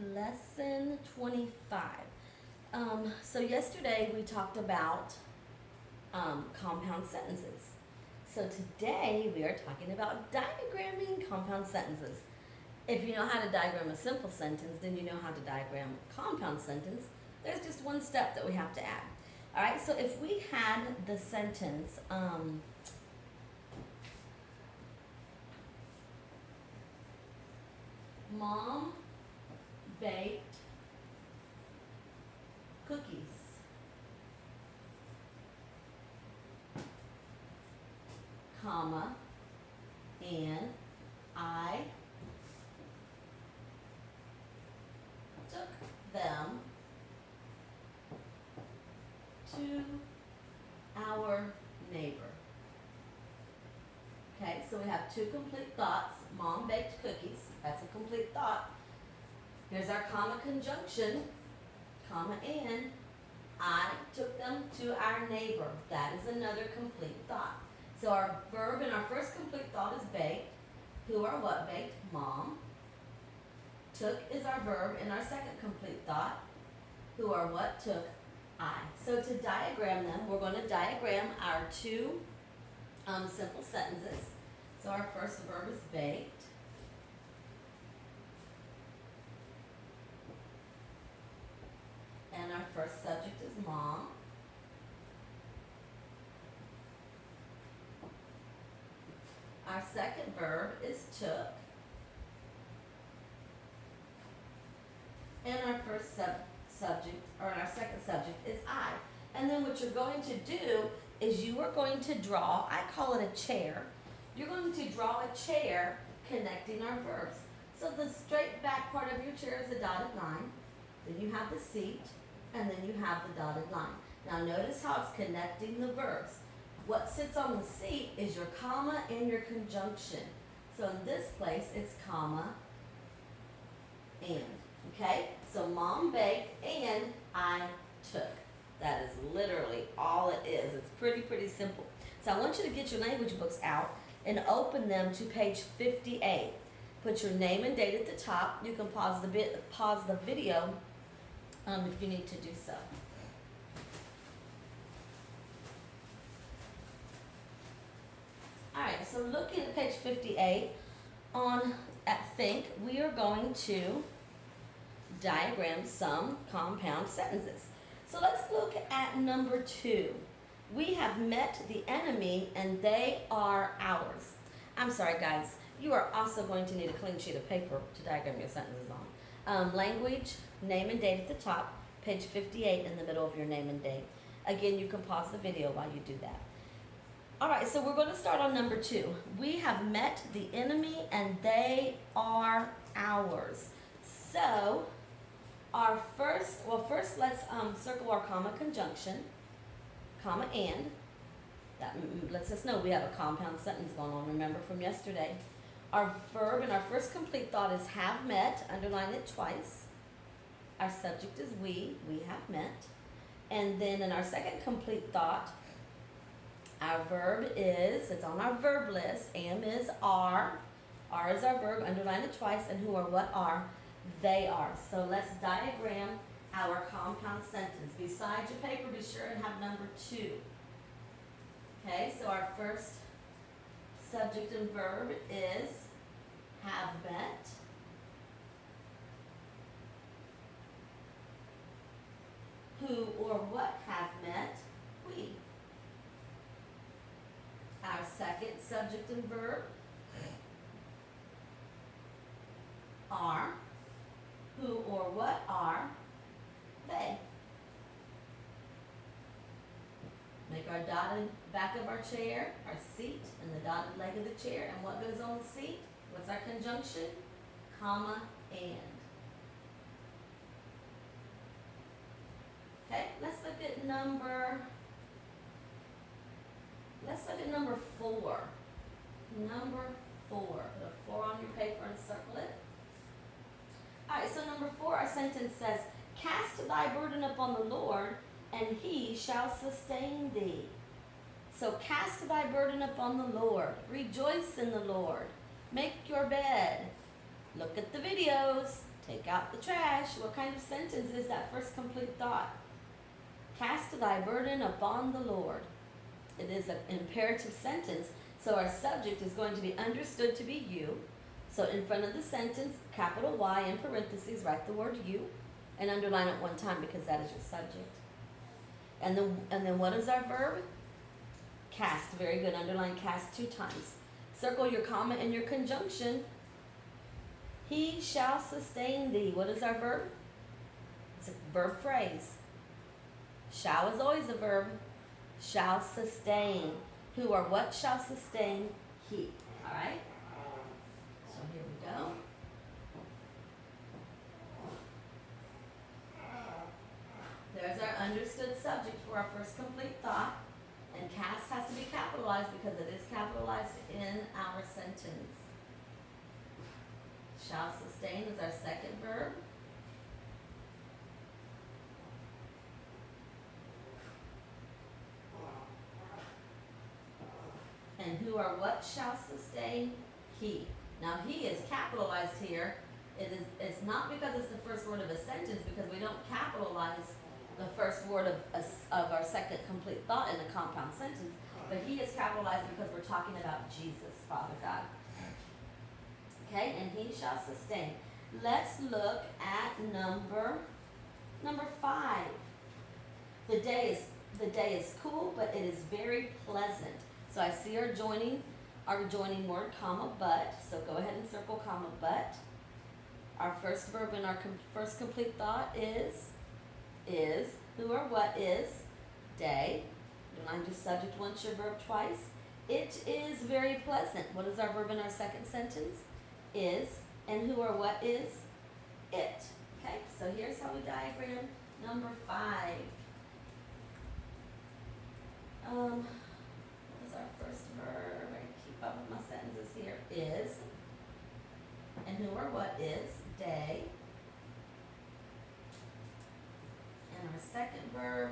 Lesson 25. So yesterday we talked about compound sentences. So today we are talking about diagramming compound sentences. If you know how to diagram a simple sentence, then you know how to diagram a compound sentence. There's just one step that we have to add. All right, so if we had the sentence, Mom baked cookies, comma, and I took them to our neighbor. Okay, so we have two complete thoughts. Mom baked cookies, that's a complete thought. Here's our comma conjunction, comma and I took them to our neighbor. That is another complete thought. So our verb in our first complete thought is baked. Who or what baked? Mom. Took is our verb in our second complete thought. Who or what took? I. So to diagram them, we're going to diagram our two simple sentences. So our first verb is baked. And our first subject is mom. Our second verb is took. And our first subject, or our second subject is I. And then what you're going to do is you are going to draw, I call it a chair. You're going to draw a chair connecting our verbs. So the straight back part of your chair is a dotted line. Then you have the seat, and then you have the dotted line. Now notice how it's connecting the verbs. What sits on the seat is your comma and your conjunction. So in this place, it's comma and. Okay? So mom baked and I took. That is literally all it is. It's pretty simple. So I want you to get your language books out and open them to page 58. Put your name and date at the top. You can pause the video if you need to do so. All right, so looking at page 58 at Think, we are going to diagram some compound sentences. So let's look at number 2. We have met the enemy and they are ours. I'm sorry guys, you are also going to need a clean sheet of paper to diagram your sentences on. Language, name and date at the top, page 58 in the middle of your name and date. Again, you can pause the video while you do that. All right, so we're going to start on number 2. We have met the enemy and they are ours. So first let's circle our comma conjunction, comma and. That lets us know we have a compound sentence going on, remember from yesterday. Our verb in our first complete thought is have met, underline it twice. Our subject is we have met. And then in our second complete thought, our verb is, it's on our verb list, am is are. Are is our verb, underline it twice, and who or what are? They are. So let's diagram our compound sentence. Beside your paper, be sure and have number 2. Okay, so our first subject and verb is have met. Who or what have met? We. Our second subject and verb are. Who or what are? They. Make our dotted back of our chair, our seat, and the dotted leg of the chair. And what goes on the seat? What's our conjunction? Comma and. Okay, let's look at number 4. Number 4. Put a 4 on your paper and circle it. All right, so number 4, our sentence says, cast thy burden upon the Lord, and he shall sustain thee. So cast thy burden upon the Lord. Rejoice in the Lord. Make your bed. Look at the videos. Take out the trash. What kind of sentence is that first complete thought? Cast thy burden upon the Lord. It is an imperative sentence, so our subject is going to be understood to be you. So in front of the sentence, capital Y in parentheses, write the word you, and underline it one time because that is your subject. And then what is our verb? Cast. Very good. Underline cast 2 times. Circle your comma and your conjunction. He shall sustain thee. What is our verb? It's a verb phrase. Shall is always a verb. Shall sustain. Who or what shall sustain? He. All right? So here we go. There's our understood subject for our first complete thought. And cast has to be capitalized because it is capitalized in our sentence. Shall sustain is our second verb. And who or what shall sustain? He. Now he is capitalized here. It's not because it's the first word of a sentence, because we don't capitalize the first word of our second complete thought in a compound sentence. But he is capitalized because we're talking about Jesus, Father God. Okay, and he shall sustain. Let's look at number 5. The day is cool, but it is very pleasant. So I see our joining word, comma, but. So go ahead and circle comma, but. Our first verb in our first complete thought is. Who or what is? Day. Underline your subject once, your verb twice. It is very pleasant. What is our verb in our second sentence? Is. And who or what is? It. Okay, so here's how we diagram number 5. What is our first verb? I keep up with my sentences here. Is. And who or what is? Day. And our second verb.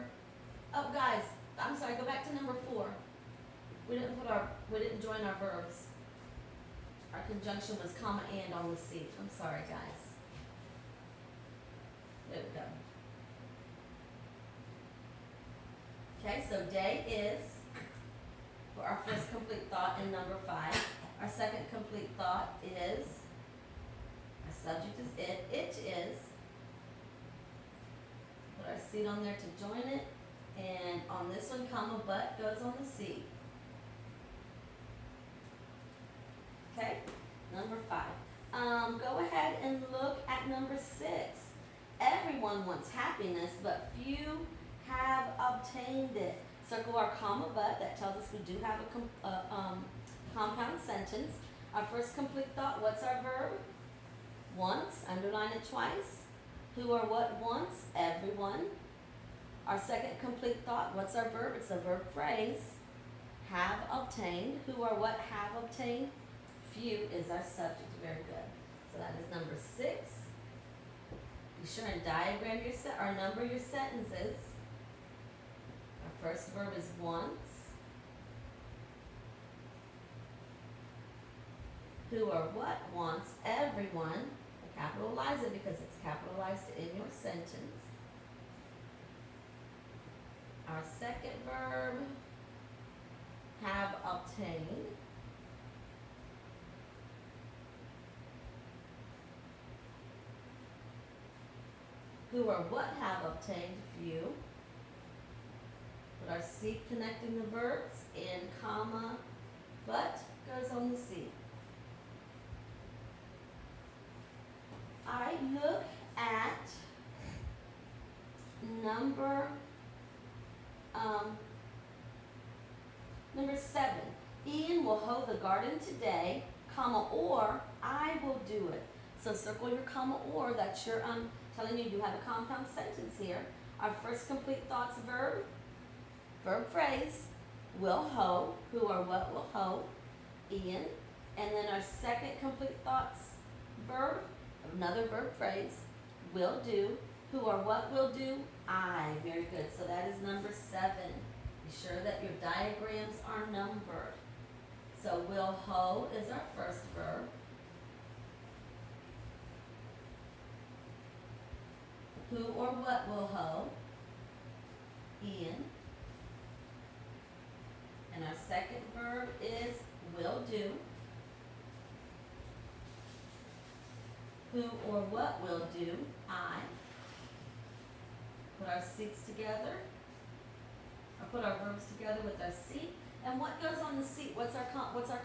Oh, guys, I'm sorry. Go back to number 4. We didn't join our verbs. Our conjunction was comma and on the C. I'm sorry, guys. There we go. Okay, so day is for our first complete thought in number 5. Our second complete thought is, our subject is it. It is. Put our seat on there to join it. And on this one, comma, but goes on the C. Okay, number 5. Go ahead and look at number 6. Everyone wants happiness, but few have obtained it. Circle our comma, but. That tells us we do have a compound sentence. Our first complete thought, what's our verb? Once, underline it twice. Who or what wants? Everyone. Our second complete thought, what's our verb? It's a verb phrase. Have obtained. Who or what have obtained? Few is our subject. Very good. So that is number 6. Be sure and diagram or number your sentences. Our first verb is once. Who or what wants? Everyone. Capitalize it because it's capitalized in your sentence. Our second verb, have obtained. Who or what have obtained? Few. Put our C connecting the verbs in comma, but goes on the C. All right, look at number 7. Ian will hoe the garden today, comma, or I will do it. So circle your comma or. That's your telling you have a compound sentence here. Our first complete thoughts verb phrase, will hoe. Who or what will hoe? Ian. And then our second complete thoughts verb, another verb phrase, will do. Who or what will do? I. Very good. So that is number 7. Be sure that your diagrams are numbered. So will hoe is our first verb. Who or what will hoe in. And our second verb is will do. Who or what will do, I. Put our seats together, or put our verbs together with our seat. And what goes on the seat? What's our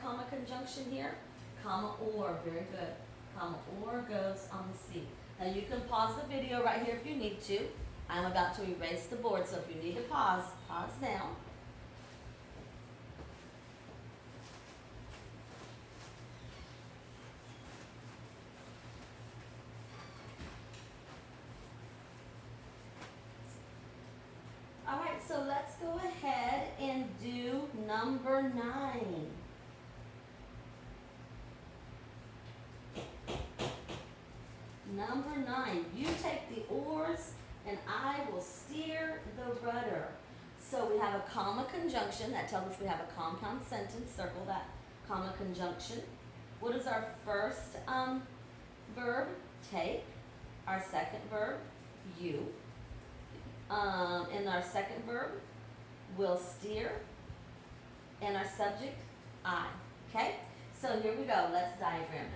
comma conjunction here? Comma or, very good. Comma or goes on the seat. Now you can pause the video right here if you need to. I'm about to erase the board, so if you need to pause, pause now. Alright, so let's go ahead and do number 9. Number 9, you take the oars and I will steer the rudder. So we have a comma conjunction that tells us we have a compound sentence. Circle that comma conjunction. What is our first verb? Take. Our second verb, you. And our second verb, will steer. And our subject, I. Okay? So here we go. Let's diagram it.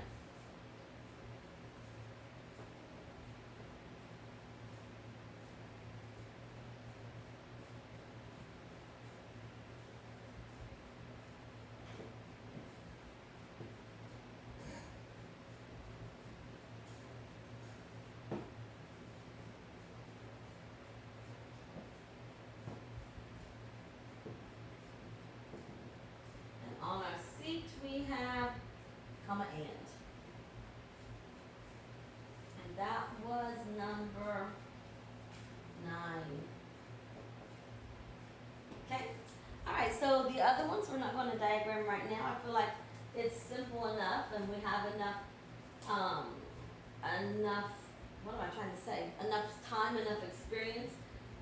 On our seat we have comma and. And that was number 9. Okay? Alright, so the other ones we're not going to diagram right now. I feel like it's simple enough and we have enough, what am I trying to say? Enough time, enough experience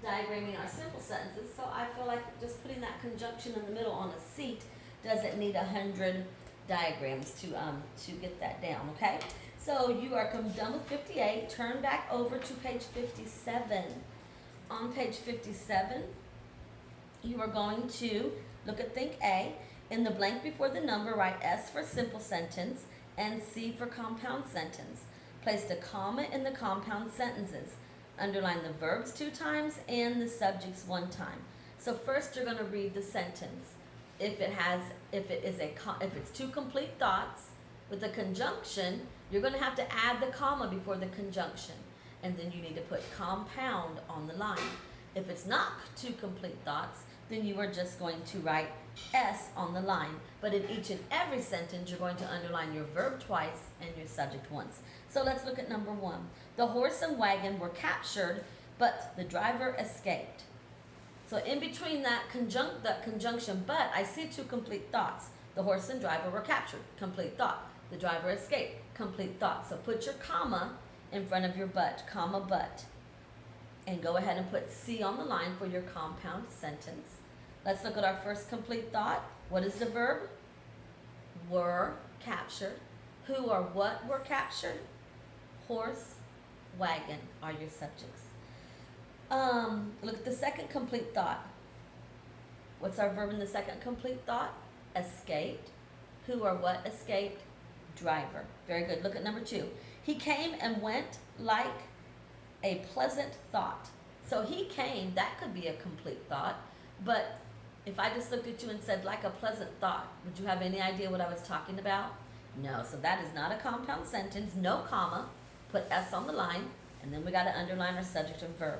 diagramming our simple sentences. So I feel like just putting that conjunction in the middle on a seat doesn't need 100 diagrams to get that down, okay? So you are done with 58. Turn back over to page 57. On page 57, you are going to look at think A. In the blank before the number, write S for simple sentence and C for compound sentence. Place the comma in the compound sentences. Underline the verbs 2 times and the subjects 1 time. So first you're going to read the sentence. If it's 2 complete thoughts with a conjunction, you're going to have to add the comma before the conjunction, and then you need to put compound on the line. If it's not 2 complete thoughts, then you are just going to write S on the line. But in each and every sentence, you're going to underline your verb twice and your subject once. So let's look at number 1. The horse and wagon were captured, but the driver escaped. So in between that conjunction, but, I see 2 complete thoughts. The horse and driver were captured, complete thought. The driver escaped, complete thought. So put your comma in front of your but, comma but. And go ahead and put C on the line for your compound sentence. Let's look at our first complete thought. What is the verb? Were captured. Who or what were captured? Horse, wagon are your subjects. Look at the second complete thought. What's our verb in the second complete thought? Escaped. Who or what escaped? Driver. Very good. Look at number 2. He came and went like a pleasant thought. So he came, that could be a complete thought. But if I just looked at you and said like a pleasant thought, would you have any idea what I was talking about? No. So that is not a compound sentence. No comma. Put S on the line. And then we got to underline our subject and verb.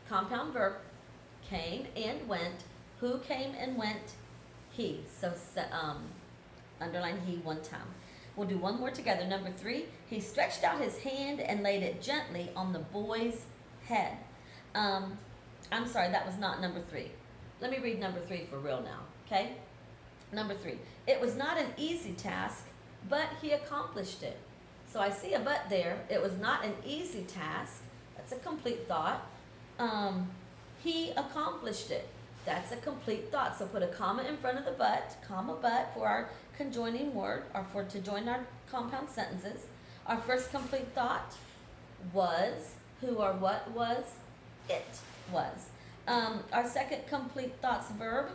Compound verb, came and went. Who came and went? He. So underline he 1 time. We'll do one more together. Number 3, he stretched out his hand and laid it gently on the boy's head. I'm sorry, that was not number 3. Let me read number 3 for real now, okay? Number 3, it was not an easy task, but he accomplished it. So I see a but there. It was not an easy task. That's a complete thought. He accomplished it. That's a complete thought. So put a comma in front of the but, comma but for our conjoining word, to join our compound sentences. Our first complete thought was who or what was, it was. Our second complete thoughts verb,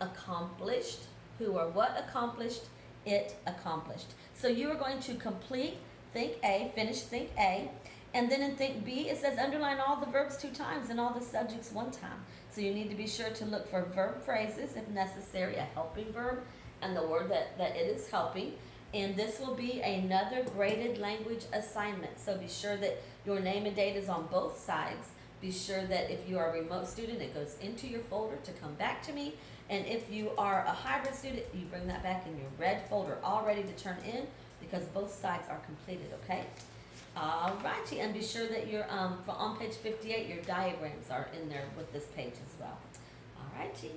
accomplished, who or what accomplished, it accomplished. So you are going to complete think A, finish think A, and then in think B, it says underline all the verbs 2 times and all the subjects 1 time. So you need to be sure to look for verb phrases if necessary, a helping verb, and the word that it is helping. And this will be another graded language assignment. So be sure that your name and date is on both sides. Be sure that if you are a remote student, it goes into your folder to come back to me. And if you are a hybrid student, you bring that back in your red folder, all ready to turn in, because both sides are completed, okay? Alrighty, and be sure that you're on page 58, your diagrams are in there with this page as well. Alrighty.